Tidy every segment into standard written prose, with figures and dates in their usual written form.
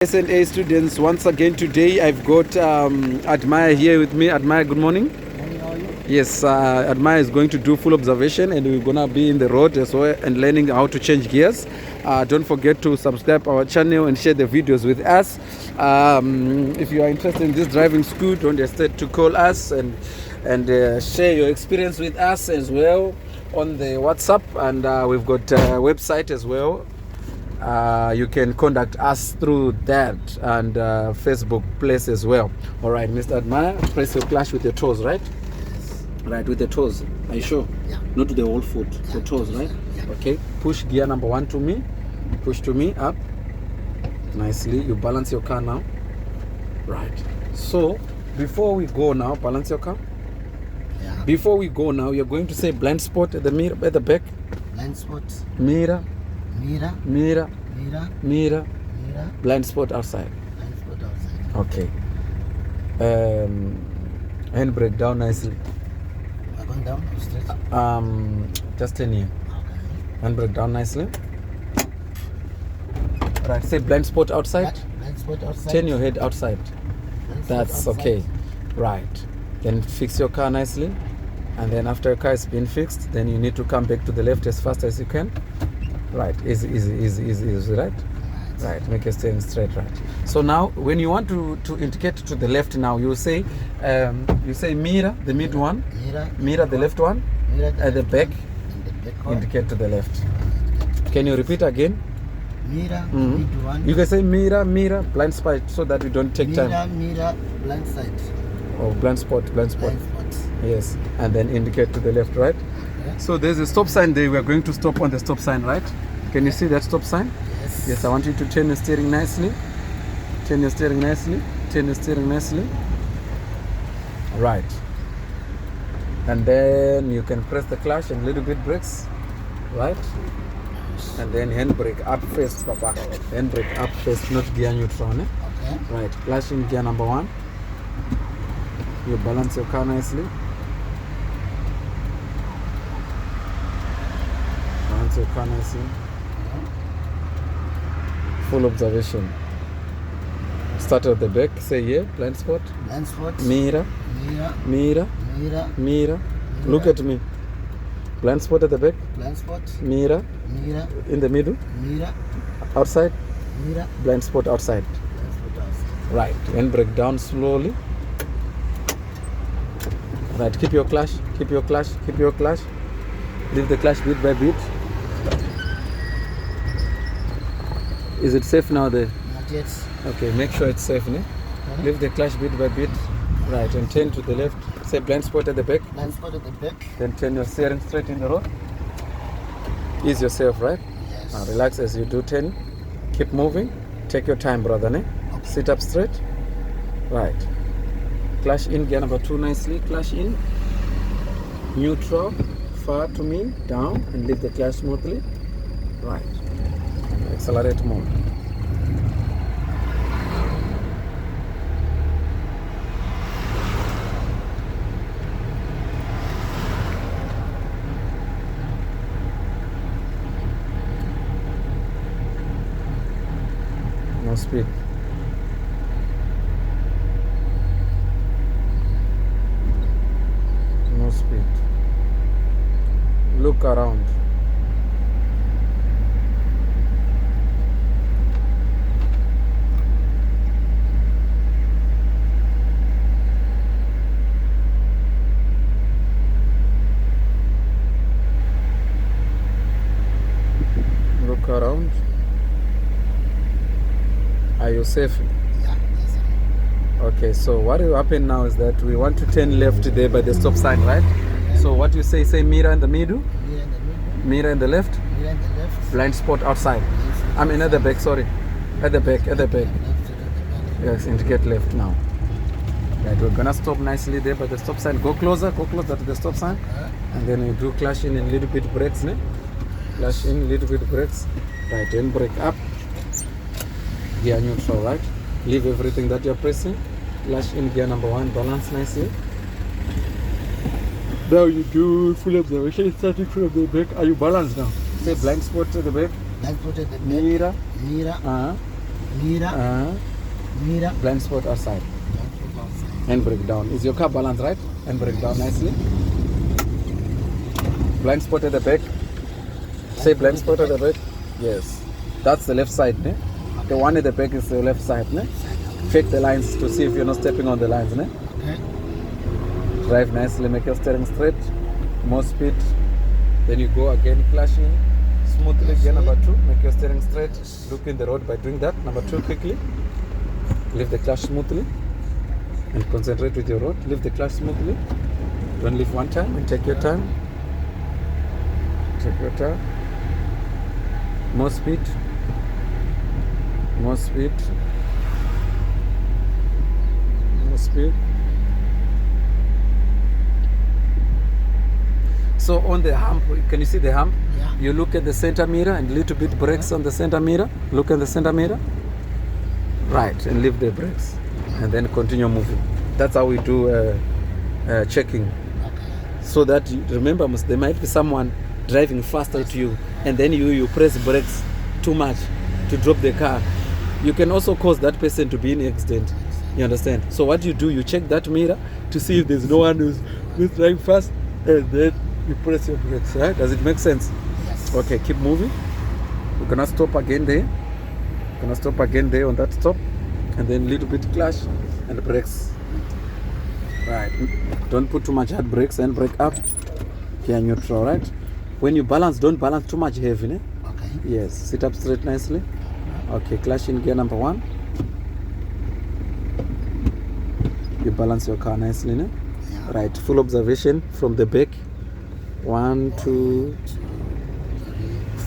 S&A students, once again today I've got Admire here with me. Admire, good morning. How are you? Yes, Admire is going to do full observation and we're gonna be in the road as well and learning how to change gears. Don't forget to subscribe our channel and share the videos with us. If you are interested in this driving school, don't hesitate to call us and share your experience with us as well on the WhatsApp, and we've got a website as well. You can contact us through that and Facebook place as well. All right, Mr. Admire, press your clutch with your toes, right? Yes. Right, with the toes. Are you sure? Yeah. Not the whole foot, the toes, right? Yeah. Okay, push gear number 1 to me. Push to me, up. Nicely, you balance your car now. Right. So, before we go now, balance your car. Yeah. Before we go now, you're going to say blind spot at the mirror, at the back. Blind spot. Mirror, Mirror. mirror, Mirror. mirror, Mirror. blind spot outside. Blind spot outside. Okay. Handbrake down nicely. Am I going down or straight? Just turn here. Okay. Handbrake down nicely. Right. Say blind spot outside. Blind spot outside. Turn your head outside. Blind spot That's outside. okay. Right. Then fix your car nicely. And then after your car has been fixed, then you need to come back to the left as fast as you can. Right. Easy, right? Right, make your steering straight, right. So now, when you want to indicate to the left now, you say mirror, the mid one, mirror the left one, Mirror at the back, and the back one. indicate to the left. Can you repeat again? Mirror. Mhm. Mid one. You can say mirror, blind spot, so that we don't take time. Mirror. Blind side. Oh, blind spot. Blind spot. Yes, and then indicate to the left, right? Okay. So there's a stop sign there. We are going to stop on the stop sign, right? Can you see that stop sign? Yes. Yes, I want you to turn your steering nicely. Turn your steering nicely. Turn your steering nicely. Right. And then you can press the clutch and little bit brakes. Right? And then handbrake up first, Papa. Handbrake up first, not gear neutral. Eh? Okay. Right. Clutch in gear number 1. You balance your car nicely. Balance your car nicely. Full observation. Start at the back, say yeah, blind spot. Blind spot. Mirror, Mirror. mirror, Mirror. mirror. Look at me. Blind spot at the back, Blind spot. mirror, Mirror. in the middle, Mirror. outside, Mirror. blind spot outside. Blind spot outside. Right, handbrake down slowly. Right, keep your clutch, keep your clutch, keep your clutch. Leave the clutch bit by bit. Is it safe now there? Not yet. Okay, make sure it's safe, ne? Okay. Leave the clutch bit by bit. Right, and turn to the left. Say blind spot at the back. Blind spot at the back. Then turn your steering straight in the road. Ease yourself, right? Yes. Now relax as you do turn. Keep moving. Take your time, brother, ne? Sit up straight. Right. Clutch in, gear number 2 nicely. Clutch in. Neutral. Far to me. Down. And leave the clutch smoothly. Right. Accelerate more. No speed. No speed. Look around. Look around. Are you safe? Yeah. Yes. Okay, so what will happen now is that we want to turn left there by the stop sign, right? So what you say mirror in the middle, Mirror in the middle. mirror in the left, Mirror in the left. blind spot outside. Blind spot I mean at the back, sorry. At the back, at the back. Left side at the back. Yes, indicate left now. Right, we're gonna stop nicely there by the stop sign. Go closer to the stop sign. Okay. And then you do clutch in a little bit brakes, ne? Clutch in, little bit brakes. Right, and brake up. Gear neutral, right? Leave everything that you're pressing. Clutch in gear number 1, balance nicely. Now you do full observation, starting from the back. Are you balanced now? Say blind spot to the back. Blind spot at the back. Mirror. Mirror. mirror, mirror, blind spot outside. And brake down. Is your car balanced right? And brake down nicely. Blind spot at the back. Say blind spot at the back. Yes. That's the left side. Ne? The one at the back is the left side. Ne? Check the lines to see if you're not stepping on the lines. Ne? Okay. Drive nicely, make your steering straight. More speed. Then you go again, clashing smoothly. Gear number 2, make your steering straight. Look in the road by doing that. Number 2, quickly. Leave the clutch smoothly. And concentrate with your road. Leave the clutch smoothly. Don't leave one time and take your time. Take your time. More speed. More speed. More speed. So on the hump, can you see the hump? Yeah. You look at the center mirror and little bit brakes on the center mirror. Look at the center mirror. Right, and leave the brakes. And then continue moving. That's how we do checking. Okay. So that, remember, there might be someone driving faster to you, and then you press brakes too much to drop the car. You can also cause that person to be in an accident. You understand? So what you do, you check that mirror to see if there's no one who's driving fast, and then you press your brakes, right? Does it make sense? Yes. Okay, keep moving. We're gonna stop again there. Gonna stop again there on that stop, and then little bit clash and brakes. Right. Don't put too much hard brakes and brake up. Okay, neutral, right? When you balance, don't balance too much heavy, ne? Okay. Yes. Sit up straight nicely. Okay, clash in gear number 1. You balance your car nicely, ne? Yeah. Right. Full observation from the back. 1, 2,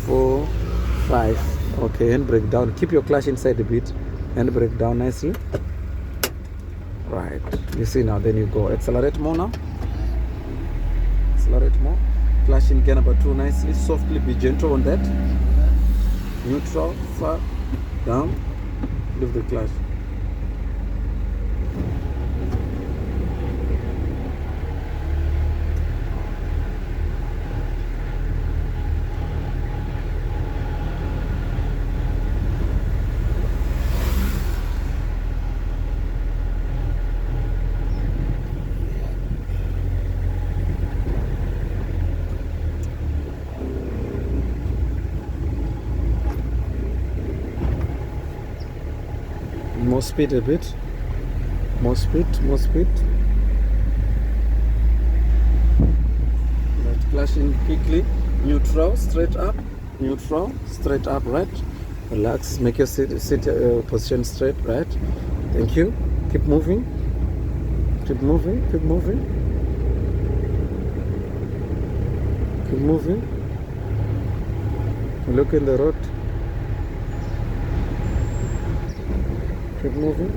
4, 5. Okay, and brake down. Keep your clutch inside a bit and brake down nicely. Right. You see now, then you go. Accelerate more now. Accelerate more. Clutch in gear number 2 nicely. Softly, be gentle on that. Neutral, far, down. Leave the clutch. More speed a bit. More speed, more speed. Right, clutch in quickly. Neutral, straight up. Neutral, straight up, right? Relax, make your sit position straight, right? Thank you. Keep moving. Keep moving, keep moving. Keep moving. Look in the road. Keep moving.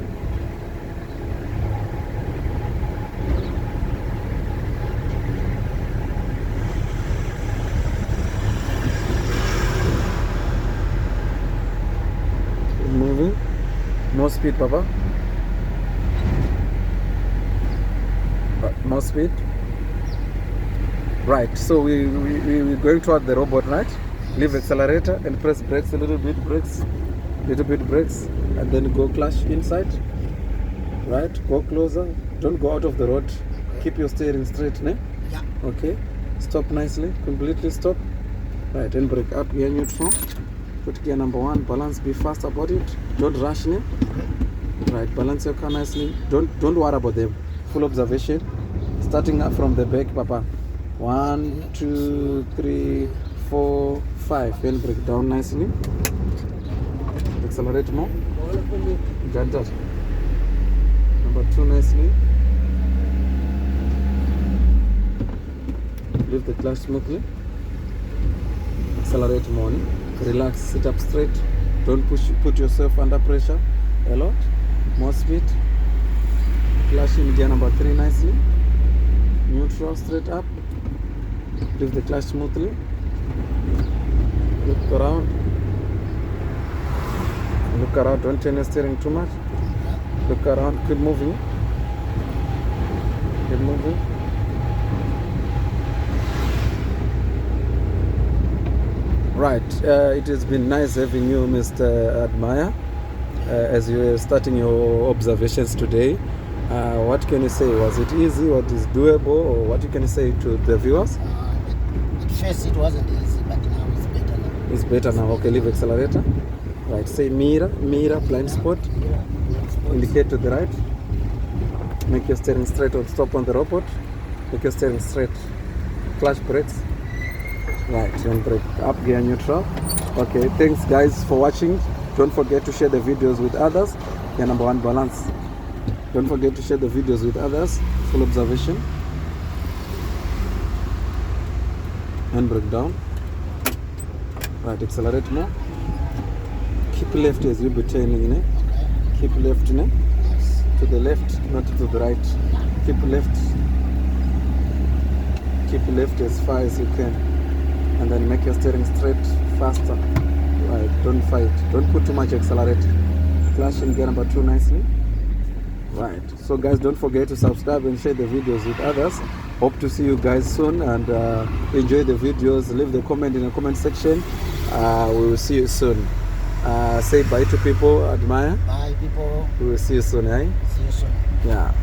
Keep moving. More speed, Papa. More speed. Right. So we're going toward the robot, right? Leave accelerator and press brakes a little bit. Brakes. Little bit brakes, and then go clutch inside, right? Go closer, don't go out of the road, keep your steering straight, ne? Yeah. Okay, stop nicely, completely stop, right? And brake up, gear neutral, put gear number 1, balance, be fast about it, don't rush, ne? Right, balance your car nicely, don't worry about them. Full observation, starting up from the back, Papa. 1, 2, 3, 4, 5, and brake down nicely. Accelerate more. Got that. Number 2 nicely. Leave the clutch smoothly. Accelerate more. Relax. Sit up straight. Don't put yourself under pressure a lot. More speed. Clutch in gear number 3 nicely. Neutral, straight up. Leave the clutch smoothly. Look around. Look around, don't turn your steering too much. Look around, keep moving. Keep moving. Right, it has been nice having you, Mr. Admire. as you were starting your observations today. What can you say? Was it easy? What is doable? Or what you can say to the viewers? At first it wasn't easy, but now it's better now. It's better now. Okay, leave accelerator. Right, say mirror, blind spot. Indicate to the right. Make your steering straight or stop on the robot. Make your steering straight. Flash brakes. Right, and brake up, gear neutral. Okay, thanks guys for watching. Don't forget to share the videos with others. Gear number 1, balance. Don't forget to share the videos with others. Full observation. Handbrake down. Right, accelerate more. Keep left as you be turning, ne? Keep left, ne? To the left, not to the right. Keep left. Keep left as far as you can. And then make your steering straight, faster. Right, don't fight. Don't put too much accelerator. Flash in gear number 2 nicely. Right, so guys, don't forget to subscribe and share the videos with others. Hope to see you guys soon, and enjoy the videos. Leave the comment in the comment section. We will see you soon. Say bye to people. Admire. Bye, people. We will see you soon, eh? See you soon. Yeah.